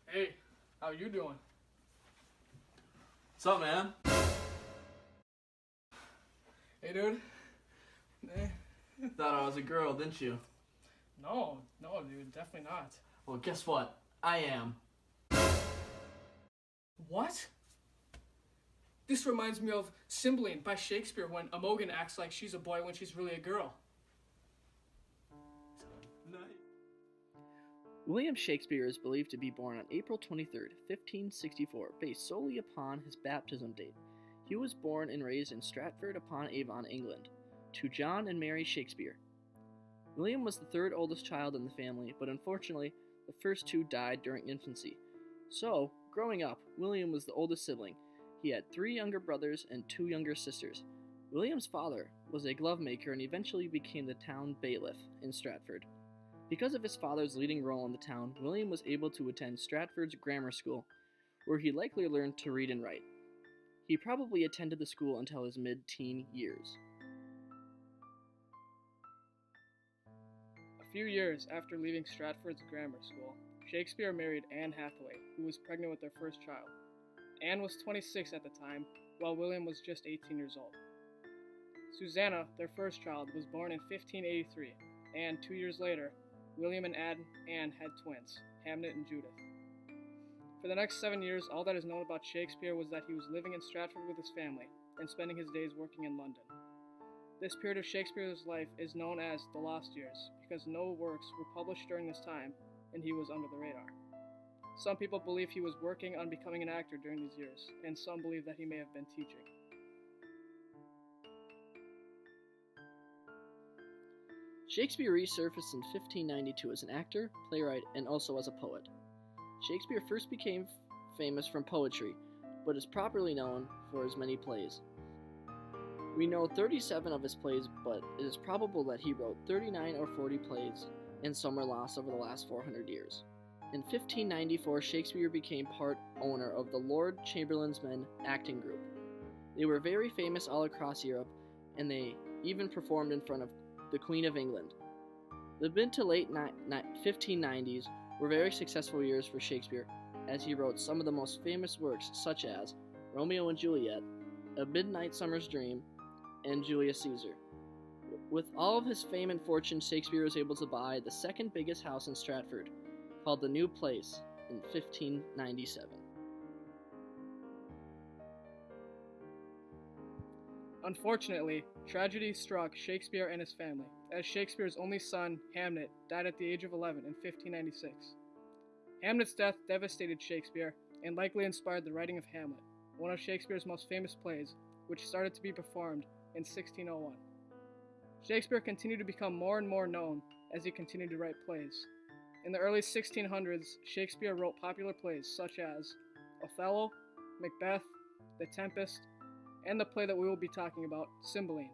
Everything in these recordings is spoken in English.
Hey, how you doing? What's up, man? Hey, dude. Eh, Thought I was a girl, didn't you? no, dude, definitely not. Well, guess what? I am. What? This reminds me of Cymbeline by Shakespeare when Imogen acts like she's a boy when she's really a girl. William Shakespeare is believed to be born on April 23rd, 1564, based solely upon his baptism date. He was born and raised in Stratford-upon-Avon, England, to John and Mary Shakespeare. William was the third oldest child in the family, but unfortunately, the first two died during infancy. So, growing up, William was the oldest sibling. He had 3 younger brothers and 2 younger sisters. William's father was a glove maker and eventually became the town bailiff in Stratford. Because of his father's leading role in the town, William was able to attend Stratford's grammar school, where he likely learned to read and write. He probably attended the school until his mid-teen years. A few years after leaving Stratford's grammar school, Shakespeare married Anne Hathaway, who was pregnant with their first child. Anne was 26 at the time, while William was just 18 years old. Susanna, their first child, was born in 1583, and 2 years later, William and Anne had twins, Hamnet and Judith. For the next 7 years, all that is known about Shakespeare was that he was living in Stratford with his family and spending his days working in London. This period of Shakespeare's life is known as the Lost Years because no works were published during this time and he was under the radar. Some people believe he was working on becoming an actor during these years, and some believe that he may have been teaching. Shakespeare resurfaced in 1592 as an actor, playwright, and also as a poet. Shakespeare first became famous from poetry, but is properly known for his many plays. We know 37 of his plays, but it is probable that he wrote 39 or 40 plays, and some were lost over the last 400 years. In 1594, Shakespeare became part owner of the Lord Chamberlain's Men acting group. They were very famous all across Europe, and they even performed in front of the Queen of England. The mid to late 1590s were very successful years for Shakespeare, as he wrote some of the most famous works such as Romeo and Juliet, A Midnight Summer's Dream, and Julius Caesar. With all of his fame and fortune, Shakespeare was able to buy the second biggest house in Stratford, called the New Place, in 1597. Unfortunately, tragedy struck Shakespeare and his family, as Shakespeare's only son, Hamnet, died at the age of 11 in 1596. Hamlet's death devastated Shakespeare and likely inspired the writing of Hamlet, one of Shakespeare's most famous plays, which started to be performed in 1601. Shakespeare continued to become more and more known as he continued to write plays. In the early 1600s, Shakespeare wrote popular plays such as Othello, Macbeth, The Tempest, and the play that we will be talking about, Cymbeline.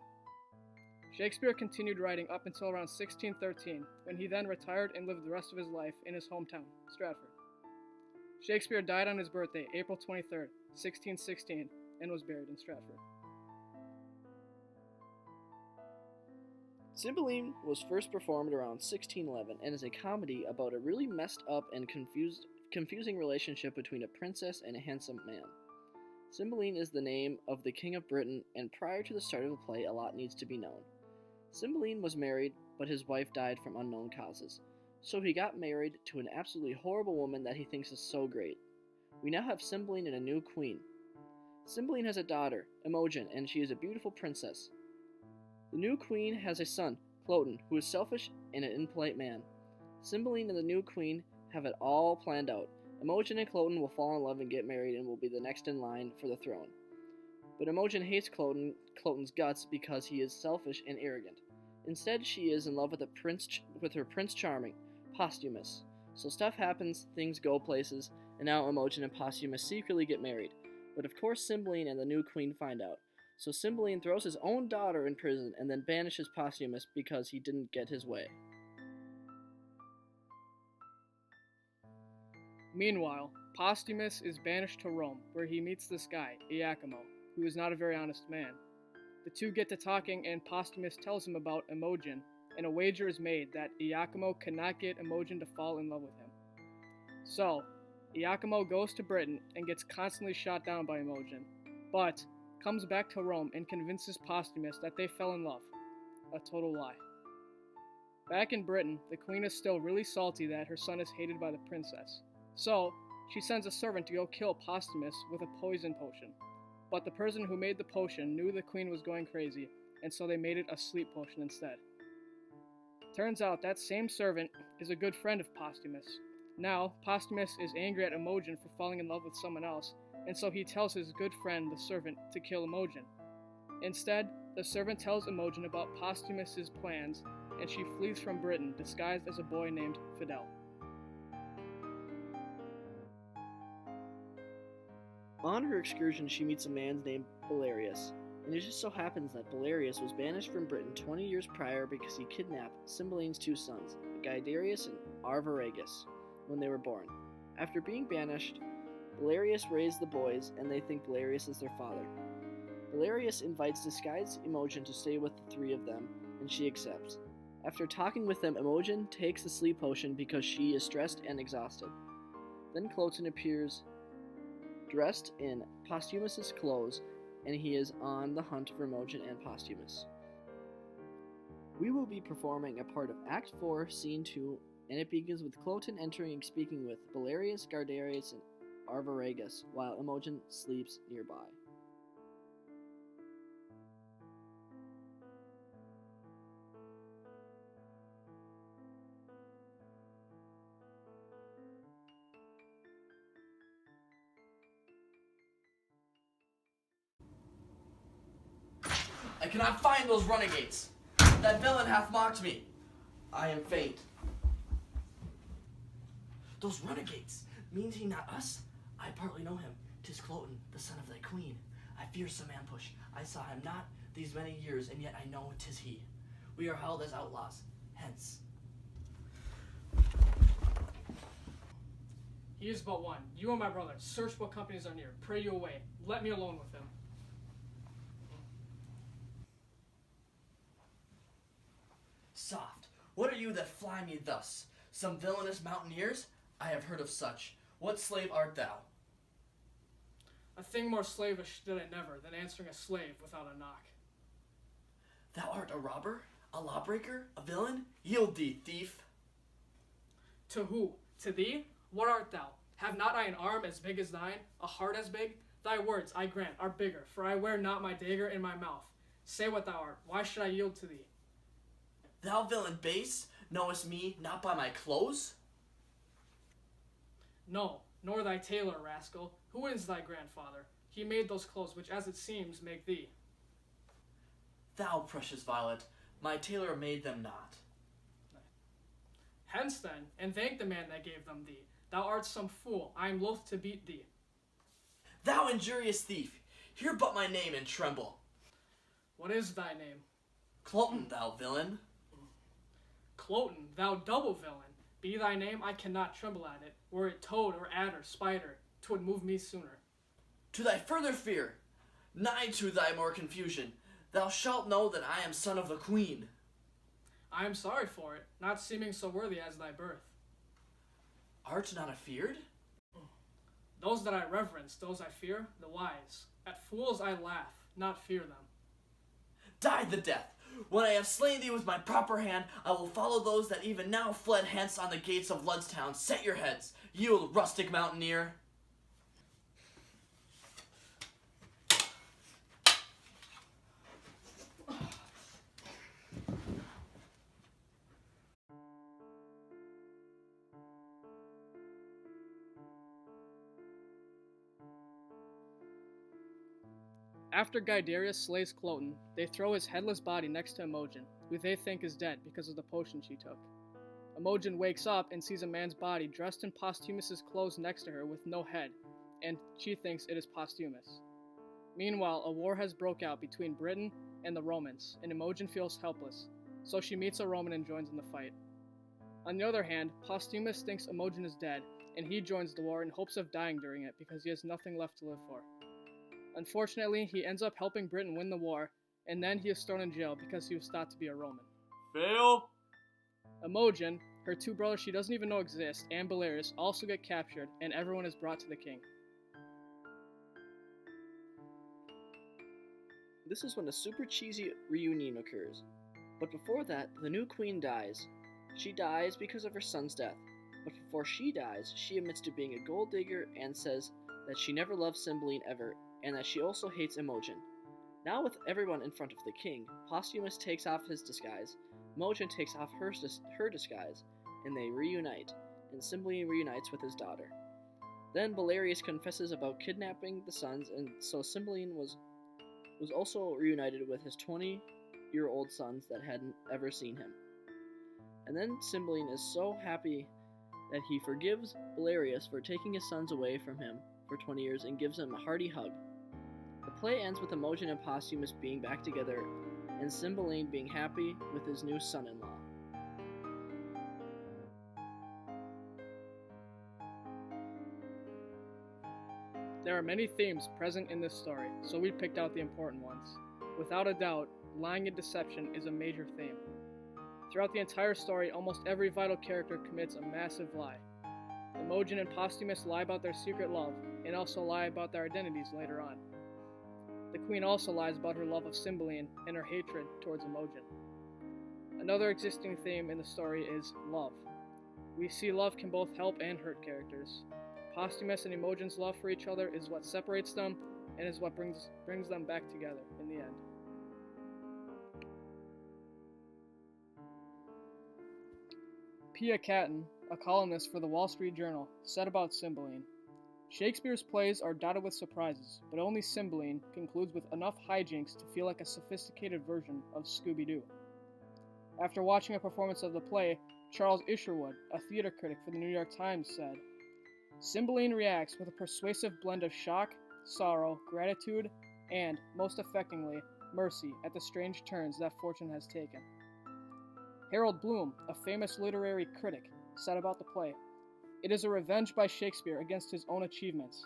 Shakespeare continued writing up until around 1613, when he then retired and lived the rest of his life in his hometown, Stratford. Shakespeare died on his birthday, April 23rd, 1616, and was buried in Stratford. Cymbeline was first performed around 1611 and is a comedy about a really messed up and confusing relationship between a princess and a handsome man. Cymbeline is the name of the King of Britain, and prior to the start of the play, a lot needs to be known. Cymbeline was married, but his wife died from unknown causes. So he got married to an absolutely horrible woman that he thinks is so great. We now have Cymbeline and a new queen. Cymbeline has a daughter, Imogen, and she is a beautiful princess. The new queen has a son, Cloten, who is selfish and an impolite man. Cymbeline and the new queen have it all planned out. Imogen and Cloten will fall in love and get married and will be the next in line for the throne. But Imogen hates Cloten's guts because he is selfish and arrogant. Instead, she is in love with her Prince Charming, Posthumus. So stuff happens, things go places, and now Imogen and Posthumus secretly get married. But of course Cymbeline and the new queen find out. So Cymbeline throws his own daughter in prison and then banishes Posthumus because he didn't get his way. Meanwhile, Posthumus is banished to Rome, where he meets this guy, Iachimo, who is not a very honest man. The two get to talking, and Posthumus tells him about Imogen, and a wager is made that Iachimo cannot get Imogen to fall in love with him. So, Iachimo goes to Britain and gets constantly shot down by Imogen, but comes back to Rome and convinces Posthumus that they fell in love. A total lie. Back in Britain, the queen is still really salty that her son is hated by the princess, so she sends a servant to go kill Posthumus with a poison potion. But the person who made the potion knew the queen was going crazy, and so they made it a sleep potion instead. Turns out that same servant is a good friend of Posthumus. Now, Posthumus is angry at Imogen for falling in love with someone else, and so he tells his good friend, the servant, to kill Imogen. Instead, the servant tells Imogen about Posthumus's plans, and she flees from Britain disguised as a boy named Fidel. On her excursion, she meets a man named Belarius, and it just so happens that Belarius was banished from Britain 20 years prior because he kidnapped Cymbeline's two sons, Guiderius and Arviragus, when they were born. After being banished, Belarius raised the boys, and they think Belarius is their father. Belarius invites disguised Imogen to stay with the three of them, and she accepts. After talking with them, Imogen takes the sleep potion because she is stressed and exhausted. Then Cloten appears dressed in Posthumus's clothes, and he is on the hunt for Imogen and Posthumus. We will be performing a part of Act 4, Scene 2, and it begins with Cloten entering and speaking with Belarius, Guiderius, and Arviragus, while Imogen sleeps nearby. I cannot find those renegades. That villain hath mocked me. I am faint. Those renegades, means he not us? I partly know him. 'Tis Cloten, the son of thy queen. I fear some ambush. I saw him not these many years, and yet I know 'tis he. We are held as outlaws. Hence. He is but one. You and my brother, search what companies are near. Pray you away. Let me alone with him. Soft, what are you that fly me thus? Some villainous mountaineers? I have heard of such. What slave art thou? A thing more slavish did I never than answering a slave without a knock. Thou art a robber? A lawbreaker? A villain? Yield thee, thief! To who? To thee? What art thou? Have not I an arm as big as thine? A heart as big? Thy words, I grant, are bigger, for I wear not my dagger in my mouth. Say what thou art. Why should I yield to thee? Thou villain base, knowest me not by my clothes? No, nor thy tailor, rascal. Who is thy grandfather? He made those clothes which, as it seems, make thee. Thou precious violet, my tailor made them not. Hence then, and thank the man that gave them thee. Thou art some fool. I am loath to beat thee. Thou injurious thief, hear but my name and tremble. What is thy name? Cloten, thou villain. Cloten, thou double villain. Be thy name, I cannot tremble at it. Were it toad or adder, spider, 'twould move me sooner. To thy further fear, nigh to thy more confusion, thou shalt know that I am son of the queen. I am sorry for it, not seeming so worthy as thy birth. Art not afeard? Those that I reverence, those I fear, the wise. At fools I laugh, not fear them. Die the death! When I have slain thee with my proper hand, I will follow those that even now fled hence on the gates of Ludstown. Set your heads, yield, rustic mountaineer. After Guiderius slays Cloten, they throw his headless body next to Imogen, who they think is dead because of the potion she took. Imogen wakes up and sees a man's body dressed in Posthumus's clothes next to her with no head, and she thinks it is Posthumus. Meanwhile, a war has broke out between Britain and the Romans, and Imogen feels helpless, so she meets a Roman and joins in the fight. On the other hand, Posthumus thinks Imogen is dead, and he joins the war in hopes of dying during it because he has nothing left to live for. Unfortunately, he ends up helping Britain win the war, and then he is thrown in jail because he was thought to be a Roman. Fail! Imogen, Her two brothers she doesn't even know exist, and Belarius, also get captured, and everyone is brought to the king. This is when a super cheesy reunion occurs. But before that, the new queen dies. She dies because of her son's death. But before she dies, she admits to being a gold digger and says that she never loved Cymbeline ever, and that she also hates Imogen. Now with everyone in front of the king, Posthumus takes off his disguise, Imogen takes off her disguise, and they reunite, and Cymbeline reunites with his daughter. Then Belarius confesses about kidnapping the sons, and so Cymbeline was also reunited with his 20-year-old sons that hadn't ever seen him. And then Cymbeline is so happy that he forgives Belarius for taking his sons away from him for 20 years and gives him a hearty hug. The play ends with Imogen and Posthumus being back together and Cymbeline being happy with his new son-in-law. There are many themes present in this story, so we picked out the important ones. Without a doubt, lying and deception is a major theme. Throughout the entire story, almost every vital character commits a massive lie. Imogen and Posthumus lie about their secret love, and also lie about their identities later on. The queen also lies about her love of Cymbeline and her hatred towards Imogen. Another existing theme in the story is love. We see love can both help and hurt characters. Posthumus and Imogen's love for each other is what separates them, and is what brings them back together in the end. Pia Catton, a columnist for the Wall Street Journal, said about Cymbeline, "Shakespeare's plays are dotted with surprises, but only Cymbeline concludes with enough hijinks to feel like a sophisticated version of Scooby-Doo." After watching a performance of the play, Charles Isherwood, a theater critic for the New York Times, said, "Cymbeline reacts with a persuasive blend of shock, sorrow, gratitude, and, most affectingly, mercy at the strange turns that fortune has taken." Harold Bloom, a famous literary critic, said about the play, "It is a revenge by Shakespeare against his own achievements."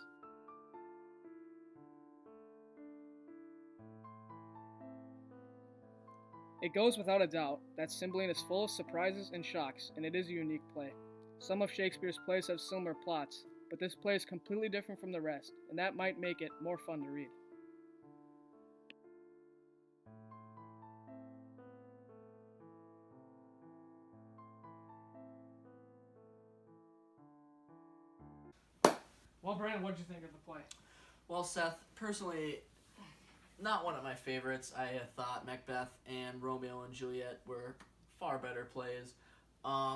It goes without a doubt that Cymbeline is full of surprises and shocks, and it is a unique play. Some of Shakespeare's plays have similar plots, but this play is completely different from the rest, and that might make it more fun to read. Well, Brandon, what did you think of the play? Well, Seth, personally, not one of my favorites. I thought Macbeth and Romeo and Juliet were far better plays.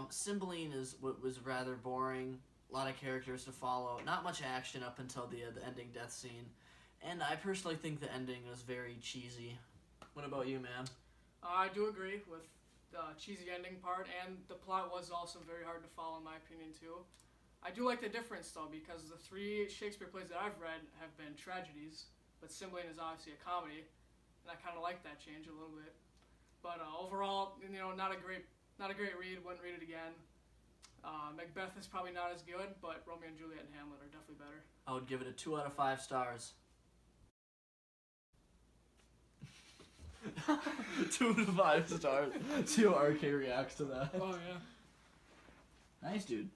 Cymbeline was rather boring. A lot of characters to follow. Not much action up until the ending death scene. And I personally think the ending was very cheesy. What about you, man? I do agree with the cheesy ending part, and the plot was also very hard to follow, in my opinion, too. I do like the difference, though, because the three Shakespeare plays that I've read have been tragedies, but Cymbeline is obviously a comedy, and I kind of like that change a little bit. But overall, not a great read. Wouldn't read it again. Macbeth is probably not as good, but Romeo and Juliet and Hamlet are definitely better. I would give it a 2 out of 5 stars. 2 out of 5 stars. See how RK reacts to that. Oh, yeah. Nice, dude.